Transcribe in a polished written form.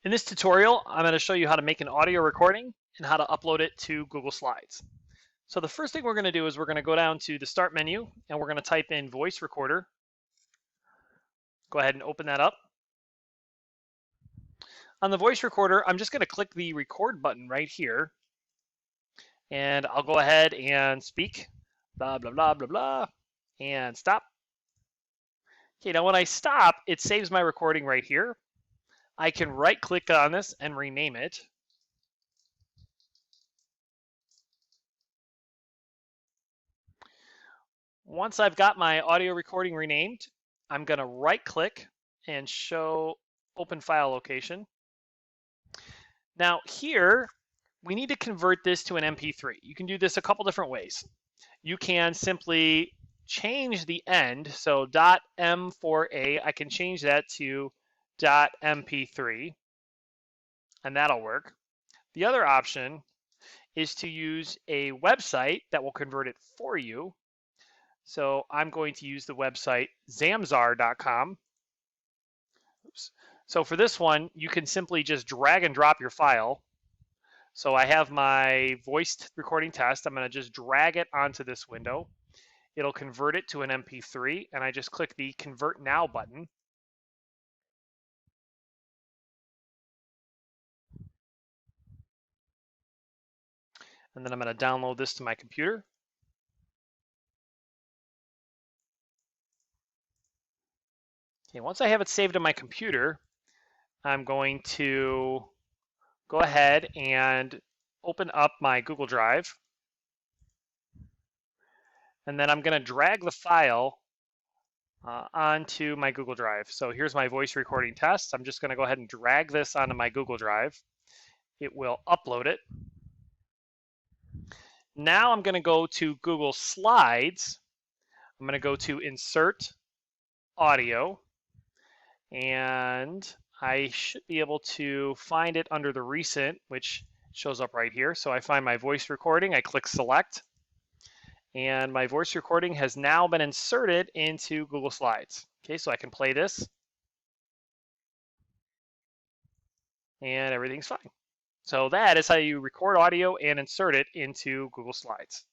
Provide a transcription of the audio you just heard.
In this tutorial, I'm going to show you how to make an audio recording and how to upload it to Google Slides. So the first thing we're going to do is we're going to go down to the Start menu and we're going to type in Voice Recorder. Go ahead and open that up. On the Voice Recorder, I'm just going to click the Record button right here, and I'll go ahead and speak, blah, blah, blah, blah, blah, and stop. Okay, now when I stop, it saves my recording right here. I can right-click on this and rename it. Once I've got my audio recording renamed, I'm going to right-click and show Open File Location. Now here, we need to convert this to an MP3. You can do this a couple different ways. You can simply change the end, so .m4a, I can change that to .mp3, and that'll work. The other option is to use a website that will convert it for you. So I'm going to use the website zamzar.com. Oops. So for this one, you can simply just drag and drop your file. So I have my voice recording test. I'm going to just drag it onto this window. It'll convert it to an MP3, and I just click the Convert Now button. And then I'm going to download this to my computer. Okay, once I have it saved on my computer, I'm going to go ahead and open up my Google Drive. And then I'm going to drag the file onto my Google Drive. So here's my voice recording test. I'm just going to go ahead and drag this onto my Google Drive. It will upload it. Now I'm going to go to Google Slides. I'm going to go to Insert Audio, and I should be able to find it under the recent, which shows up right here. So I find my voice recording, I click Select, and my voice recording has now been inserted into Google Slides. Okay, so I can play this, and everything's fine. So that is how you record audio and insert it into Google Slides.